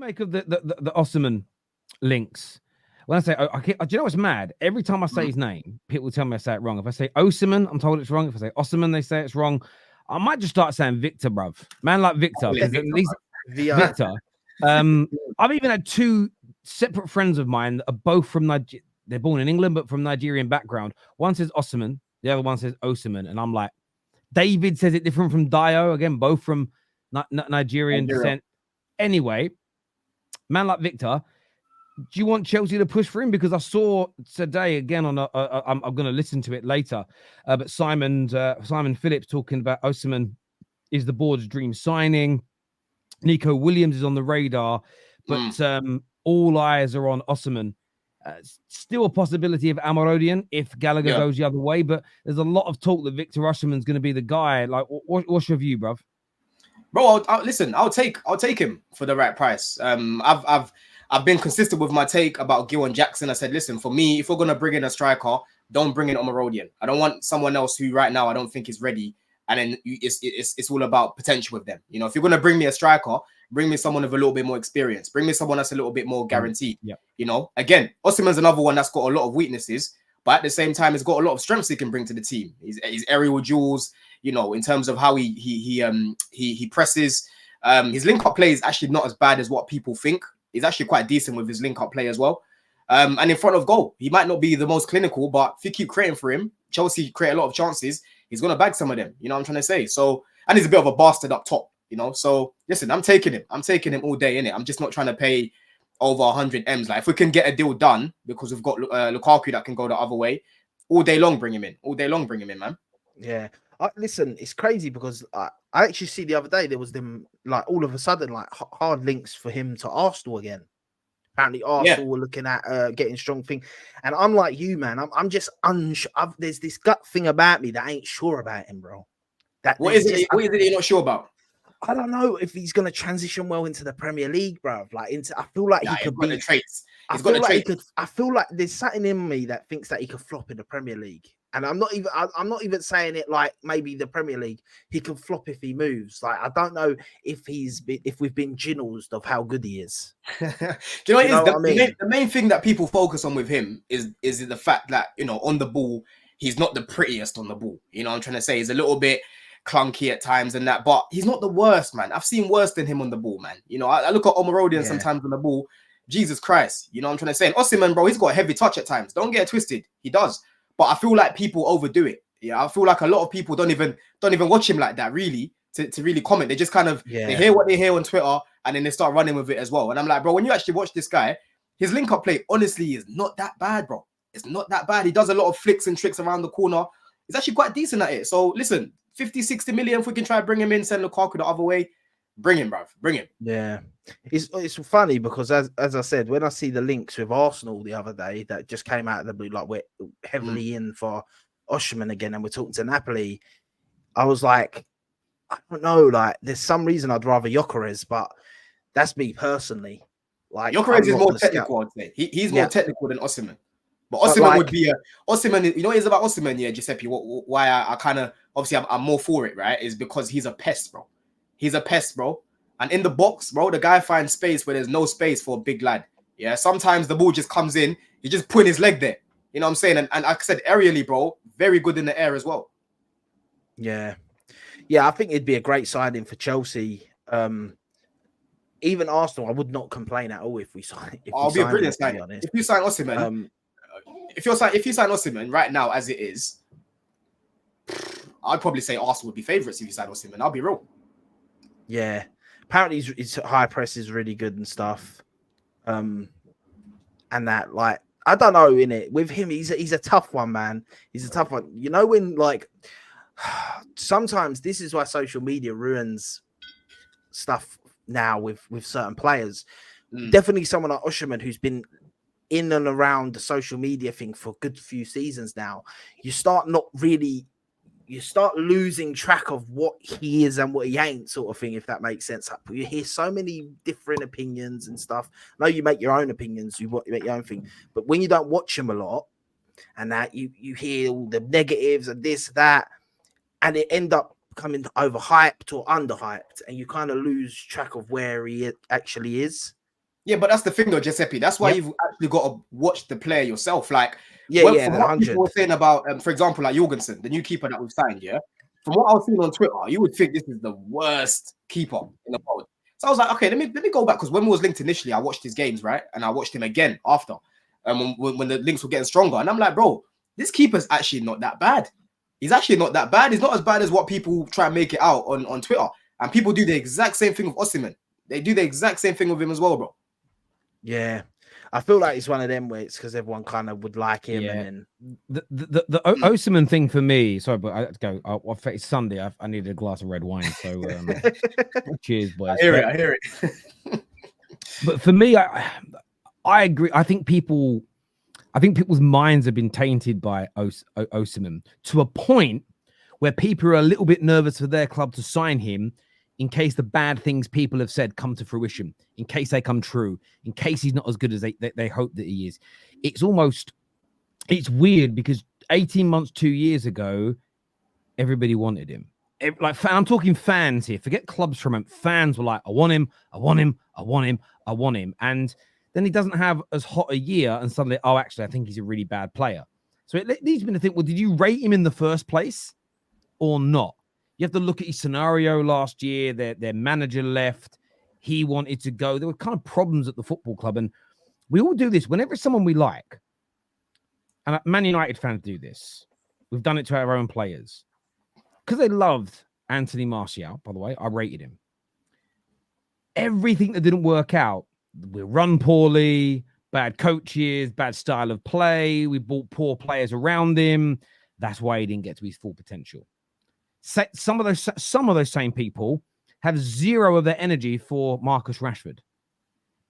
make of the Osimhen links? When I say, do you know what's mad? Every time I say his name, people tell me I say it wrong. If I say Osimhen, I'm told it's wrong. If I say Osimhen, they say it's wrong. I might just start saying Victor, bruv. Man like Victor. Because at least Victor. I've even had two separate friends of mine that are both from Nigeria. They're born in England, but from Nigerian background. One says Osimhen, the other one says Osimhen. And I'm like, David says it different from Dio. Again, both from Nigerian descent. Anyway, man like Victor, do you want Chelsea to push for him? Because I saw today again on I'm going to listen to it later, but Simon Phillips talking about Osimhen is the board's dream signing. Nico Williams is on the radar, but all eyes are on Osimhen. Still a possibility of Omorodian if Gallagher goes the other way, but there's a lot of talk that Victor Osimhen's going to be the guy. Like, what's your view, bruv? Bro, listen, I'll take him for the right price. I've been consistent with my take about Gillan Jackson. I said, listen, for me, if we're gonna bring in a striker, don't bring in Omorodian. I don't want someone else who right now I don't think is ready. And then it's all about potential with them. You know, if you're gonna bring me a striker, bring me someone with a little bit more experience. Bring me someone that's a little bit more guaranteed. You know, again, Osimhen's another one that's got a lot of weaknesses, but at the same time, he's got a lot of strengths he can bring to the team. His aerial duels, you know, in terms of how he presses. His link-up play is actually not as bad as what people think. He's actually quite decent with his link-up play as well. And in front of goal, he might not be the most clinical, but if you keep creating for him, Chelsea create a lot of chances. He's going to bag some of them. You know what I'm trying to say? So, and he's a bit of a bastard up top, you know? So, listen, I'm taking him. I'm taking him all day, innit? I'm just not trying to pay over 100 M's. Like, if we can get a deal done, because we've got Lukaku that can go the other way, all day long, bring him in. All day long, bring him in, man. Yeah. Listen, it's crazy because I actually see the other day there was them, like, all of a sudden, like, hard links for him to Arsenal again. Apparently Arsenal were looking at getting strong thing. And I'm like you, man. I'm just unsure. There's this gut thing about me that I ain't sure about him, bro. What is it you're not sure about? I don't know if he's going to transition well into the Premier League, bro. Like, I feel like he could be the traits. I feel like there's something in me that thinks that he could flop in the Premier League. And I'm not even saying it like maybe the Premier League. He can flop if he moves. Like, I don't know if we've been ginnelsed of how good he is. Do you know what it is? The main thing that people focus on with him is the fact that, you know, on the ball, he's not the prettiest on the ball. You know what I'm trying to say? He's a little bit clunky at times and that, but he's not the worst, man. I've seen worse than him on the ball, man. You know, I look at Omorodian sometimes on the ball. Jesus Christ. You know what I'm trying to say? And Osimhen, bro, he's got a heavy touch at times. Don't get it twisted. He does. But I feel like people overdo it. Yeah, I feel like a lot of people don't even watch him like that, really, to really comment. They just kind of they hear what they hear on Twitter and then they start running with it as well. And I'm like, bro, when you actually watch this guy, his link-up play, honestly, is not that bad, bro. It's not that bad. He does a lot of flicks and tricks around the corner. He's actually quite decent at it. So listen, 50, 60 million, if we can try to bring him in, send Lukaku the other way, bring him, bruv. Bring him. Yeah. It's funny because as I said, when I see the links with Arsenal the other day that just came out of the blue, like we're heavily in for Osimhen again, and we're talking to Napoli, I was like, I don't know, like there's some reason I'd rather Gyökeres, but that's me personally. Like Gyökeres is more technical, I'd say. He's more technical than Osimhen. But Osimhen would be Osimhen. You know what it is about Osimhen, Giuseppe? Why I kind of obviously I'm more for it, right? Is because he's a pest, bro. He's a pest, bro. And in the box, bro, the guy finds space where there's no space for a big lad. Yeah, sometimes the ball just comes in. He's just putting his leg there. You know what I'm saying? And like I said, aerially, bro, very good in the air as well. Yeah. Yeah, I think it'd be a great signing for Chelsea. Even Arsenal, I would not complain at all if we sign. It'll be a brilliant signing. If you sign Osimhen, if you sign Osimhen right now as it is, I'd probably say Arsenal would be favourites if you sign Osimhen. I'll be real. Yeah. Apparently his high press is really good and stuff. And that, like, I don't know, innit? With him, he's a tough one, man. He's a tough one. You know, when, like, sometimes this is why social media ruins stuff now with certain players. Definitely someone like Osimhen, who's been in and around the social media thing for a good few seasons now. You start losing track of what he is and what he ain't, sort of thing, if that makes sense. You hear so many different opinions and stuff. I know you make your own opinions, you make your own thing, but when you don't watch him a lot and that you hear all the negatives and this, that, and it end up becoming overhyped or underhyped, and you kind of lose track of where he actually is. Yeah, but that's the thing though, Giuseppe. That's why Yep. you've actually got to watch the player yourself. Like, Yeah, well, yeah, from the what 100. people were saying about, for example, like Jorgensen, the new keeper that we've signed, yeah. From what I was seeing on Twitter, you would think this is the worst keeper in the world. So I was like, okay, let me go back, because when we was linked initially, I watched his games, right, and I watched him again after, when the links were getting stronger, and I'm like, bro, this keeper's actually not that bad. He's actually not that bad. He's not as bad as what people try and make it out on Twitter, and people do the exact same thing with Osimhen. They do the exact same thing with him as well, bro. Yeah, I feel like it's one of them where it's because everyone kind of would like him, Yeah. and then The Osimhen thing for me. Sorry, but I have to go. It's Sunday. I needed a glass of red wine. So cheers, boys. I hear it. But for me, I agree. I think people's minds have been tainted by Osimhen to a point where people are a little bit nervous for their club to sign him in case the bad things people have said come to fruition, in case they come true, in case he's not as good as they hope that he is. It's weird because 18 months, 2 years ago, everybody wanted him. I'm talking fans here. Forget clubs for a moment. Fans were like, I want him, I want him, I want him, I want him. And then he doesn't have as hot a year, and suddenly, oh, actually, I think he's a really bad player. So it leads me to think, well, did you rate him in the first place or not? You have to look at his scenario last year. Their manager left. He wanted to go. There were kind of problems at the football club. And we all do this. Whenever it's someone we like, and Man United fans do this, we've done it to our own players. Because they loved Anthony Martial, by the way, I rated him. Everything that didn't work out, we run poorly, bad coaches, bad style of play. We bought poor players around him. That's why he didn't get to his full potential. Some of those same people have zero of their energy for Marcus Rashford.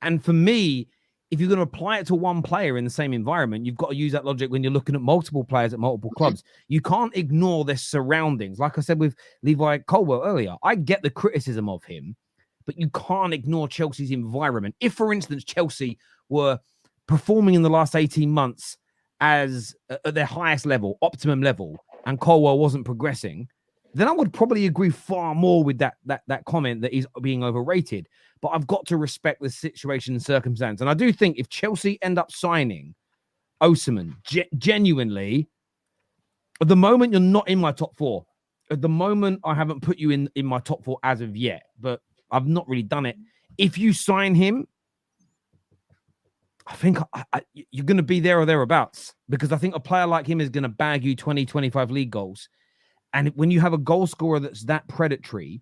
And for me, if you're going to apply it to one player in the same environment, you've got to use that logic when you're looking at multiple players at multiple clubs. You can't ignore their surroundings. Like I said with Levi Colwell earlier, I get the criticism of him, but you can't ignore Chelsea's environment. If, for instance, Chelsea were performing in the last 18 months as at their highest level, optimum level, and Colwell wasn't progressing, then I would probably agree far more with that comment that he's being overrated. But I've got to respect the situation and circumstance. And I do think if Chelsea end up signing Osimhen, genuinely, at the moment, you're not in my top four. At the moment, I haven't put you in my top four as of yet, but I've not really done it. If you sign him, I think you're going to be there or thereabouts, because I think a player like him is going to bag you 20, 25 league goals. And when you have a goal scorer that's that predatory,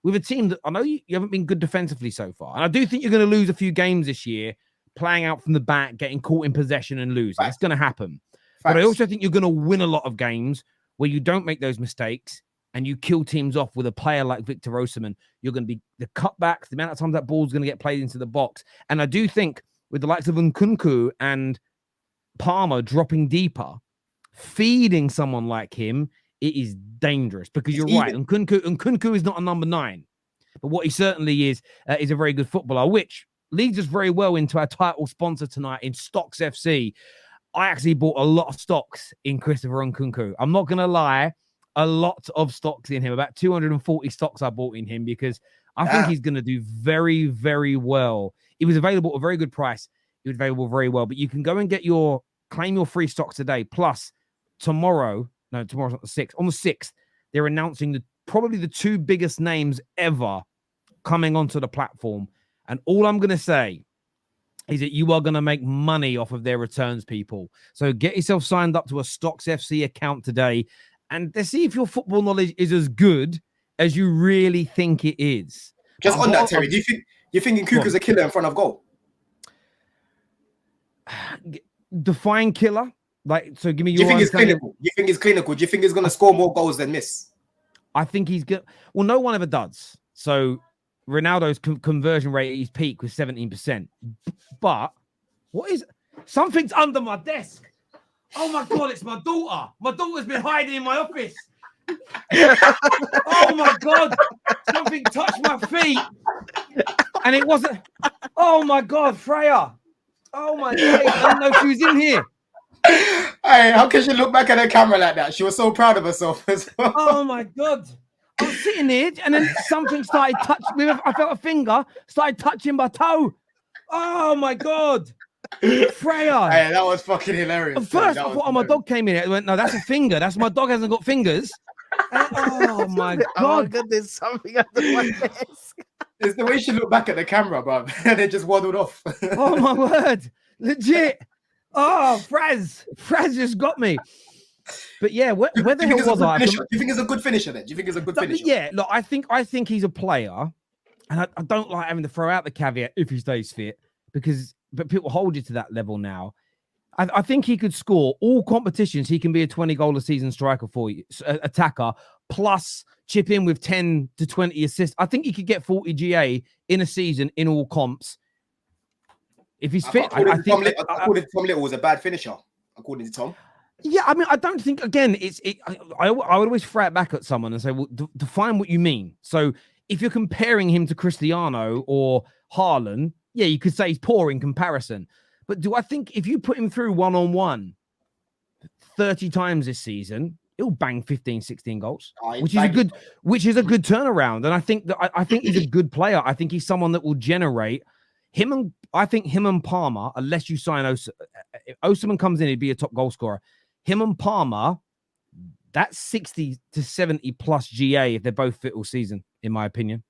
with a team that I know you haven't been good defensively so far, and I do think you're going to lose a few games this year, playing out from the back, getting caught in possession and losing. That's going to happen. But I also think you're going to win a lot of games where you don't make those mistakes and you kill teams off with a player like Victor Osimhen. You're going to be the cutbacks, the amount of times that ball's going to get played into the box. And I do think with the likes of Nkunku and Palmer dropping deeper, feeding someone like him, it is dangerous, because you're right. Nkunku is not a number 9, but what he certainly is a very good footballer, which leads us very well into our title sponsor tonight in Stocks FC. I actually bought a lot of stocks in Christopher Nkunku. I'm not going to lie, a lot of stocks in him, about 240 stocks I bought in him, because I think he's going to do very, very well. He was available at a very good price. He was available very well, but you can go and claim your free stocks today. Plus tomorrow's not the 6th. On the 6th, they're announcing probably the 2 biggest names ever coming onto the platform. And all I'm going to say is that you are going to make money off of their returns, people. So get yourself signed up to a Stocks FC account today, and let's see if your football knowledge is as good as you really think it is. Just on that, Terry, do you think Nkunku's a killer in front of goal? Define killer? Like, so give me your. Do you think it's clinical? Do you think it's clinical? Do you think he's going to score more goals than miss? I think he's good. Well, no one ever does. So Ronaldo's conversion rate at his peak was 17%. But what is something's under my desk? Oh my God, it's my daughter. My daughter's been hiding in my office. Oh my God, something touched my feet. And it wasn't. Oh my God, Freya. Oh my God, I didn't know she was in here. Hey, how can she look back at her camera like that? She was so proud of herself as well. Oh my God. I was sitting here and then something started touching me. I felt a finger started touching my toe. Oh my god, Freya! Hey, that was fucking hilarious. At first, That I was thought, oh, my hilarious. dog came in. It went, no, that's a finger. That's my dog hasn't got fingers. Oh my Oh my god! god, there's something under my desk. It's the way she looked back at the camera, bro, and it just waddled off. Oh my word! Legit. Oh, Fraz just got me. But yeah, where the hell was I? Do you think it's a good finisher then? Do you think it's a good finisher? Yeah, look, I think he's a player, and I don't like having to throw out the caveat if he stays fit, but people hold you to that level now. I think he could score all competitions. He can be a 20-goal a season striker for you, attacker, plus chip in with 10 to 20 assists. I think he could get 40 GA in a season in all comps. If he's fit, According to Tom Little was a bad finisher, according to Tom. Yeah, I mean, I don't think, again, I would always throw it back at someone and say, well, define what you mean. So if you're comparing him to Cristiano or Haaland, yeah, you could say he's poor in comparison. But do I think if you put him through one-on-one 30 times this season, he'll bang 15, 16 goals, which is a good turnaround. And I think I think he's a good player. I think he's someone that will generate I think him and Palmer, unless you sign Osimhen comes in, he'd be a top goal scorer. Him and Palmer, that's 60 to 70 plus GA if they're both fit all season, in my opinion.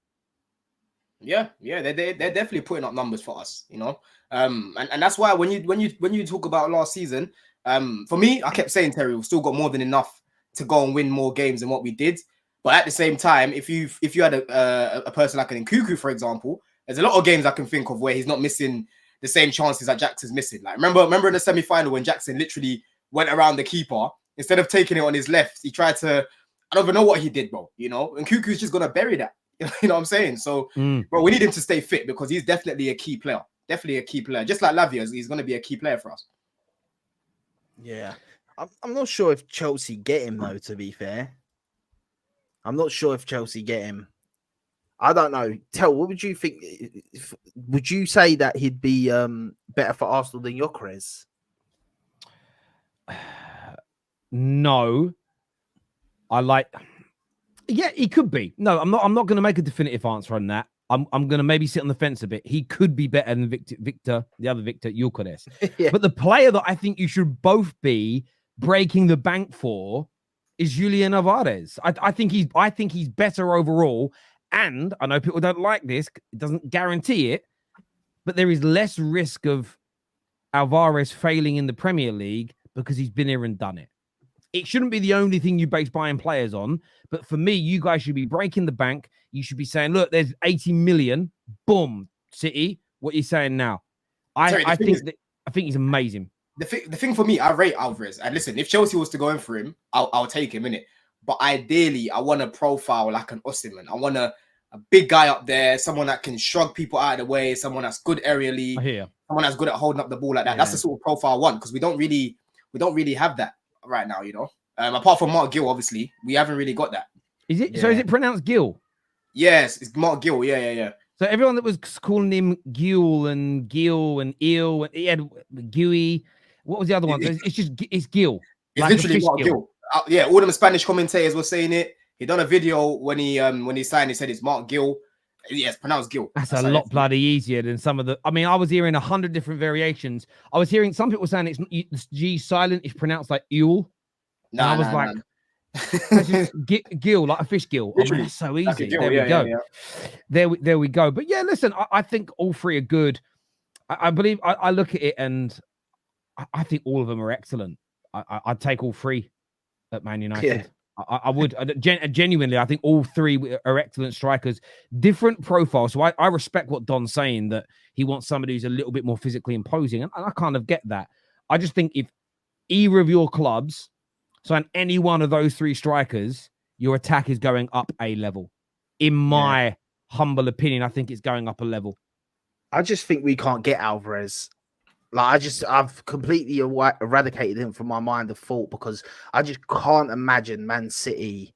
Yeah, they're definitely putting up numbers for us, you know. And that's why when you talk about last season, for me, I kept saying, Terry, we've still got more than enough to go and win more games than what we did. But at the same time, if you had a person like an Nkunku, for example, there's a lot of games I can think of where he's not missing the same chances that Jackson's missing. Like remember in the semi-final when Jackson literally went around the keeper, instead of taking it on his left, he tried to, I don't even know what he did, bro. You know, and Nkunku's just gonna bury that. You know what I'm saying? So, bro, we need him to stay fit because he's definitely a key player. Definitely a key player. Just like Lavia, he's going to be a key player for us. Yeah. I'm not sure if Chelsea get him, though, to be fair. I'm not sure if Chelsea get him. I don't know. What would you think? Would you say that he'd be better for Arsenal than Gyökeres? No. Yeah, he could be. No, I'm not going to make a definitive answer on that. I'm going to maybe sit on the fence a bit. He could be better than Victor, the other Victor, Gyökeres. Yeah. But the player that I think you should both be breaking the bank for is Julian Alvarez. I think he's better overall. And I know people don't like this. It doesn't guarantee it. But there is less risk of Alvarez failing in the Premier League because he's been here and done it. It shouldn't be the only thing you base buying players on. But for me, you guys should be breaking the bank. You should be saying, look, there's 80 million. Boom, City. What are you saying now? I think he's amazing. The thing for me, I rate Alvarez. And listen, if Chelsea was to go in for him, I'll take him, innit? But ideally, I want a profile like an Osimhen. I want a big guy up there, someone that can shrug people out of the way, someone that's good aerially, someone that's good at holding up the ball like that. Yeah. That's the sort of profile I want because we don't really have that right now, you know. Apart from Mark Gill, obviously, we haven't really got that. Is it? Yeah. So is it pronounced Gill? Yes, it's Mark Gill. Yeah. So everyone that was calling him Gill and Eel and he had Gooey. What was the other one? It's Gill. It's like literally Mark Gill. Yeah, all them Spanish commentators were saying it. He done a video when he signed. He said it's Mark Gill. Yes, pronounced Gill. That's a lot bloody easier than some of the. I mean, I was hearing 100 different variations. I was hearing some people saying it's G silent. It's pronounced like Eel. No, I was like, gill, like a fish gill. Oh, man, that's so easy. Like there we go. Yeah. There we go. But yeah, listen, I think all three are good. I believe I look at it and I think all of them are excellent. I'd take all three at Man United. Yeah. I would genuinely. I think all three are excellent strikers, different profiles. So I respect what Don's saying, that he wants somebody who's a little bit more physically imposing, and I kind of get that. I just think if either of your clubs sign any one of those three strikers, your attack is going up a level. In my humble opinion, I think it's going up a level. I just think we can't get Alvarez. I've completely eradicated him from my mind of thought because I just can't imagine Man City,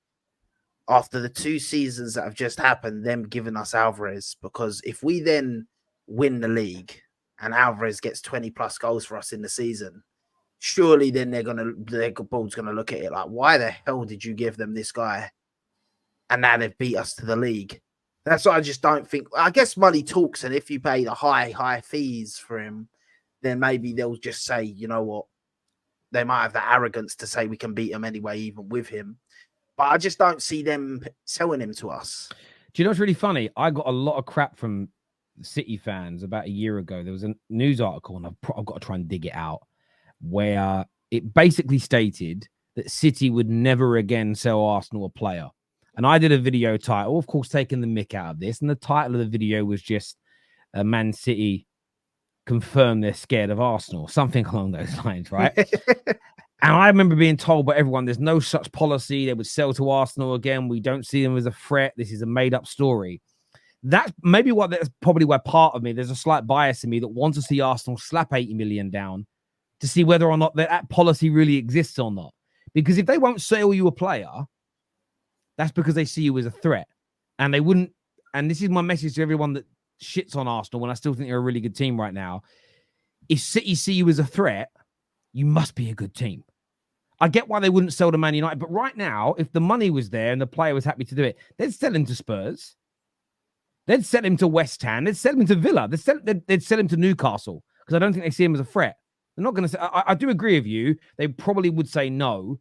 after the 2 seasons that have just happened, them giving us Alvarez. Because if we then win the league and Alvarez gets 20 plus goals for us in the season, surely then their board's gonna look at it like, why the hell did you give them this guy? And now they've beat us to the league. That's what I just don't think. I guess money talks, and if you pay the high fees for him, then maybe they'll just say, you know what, they might have the arrogance to say we can beat him anyway, even with him. But I just don't see them selling him to us. Do you know what's really funny? I got a lot of crap from City fans about a year ago. There was a news article, and I've got to try and dig it out, where it basically stated that City would never again sell Arsenal a player. And I did a video title, of course, taking the mick out of this. And the title of the video was just Man City confirm they're scared of Arsenal, something along those lines, right? And I remember being told by everyone, there's no such policy. They would sell to Arsenal again. We don't see them as a threat. This is a made-up story. That's probably why part of me, there's a slight bias in me that wants to see Arsenal slap 80 million down to see whether or not that policy really exists or not. Because if they won't sell you a player, that's because they see you as a threat. And they wouldn't, and this is my message to everyone that shits on Arsenal when I still think they're a really good team right now. If City see you as a threat, you must be a good team. I get why they wouldn't sell to Man United, but right now, if the money was there and the player was happy to do it, they'd sell him to Spurs. They'd sell him to West Ham. They'd sell him to Villa. They'd sell him to Newcastle because I don't think they see him as a threat. They're not going to say, I do agree with you. They probably would say no,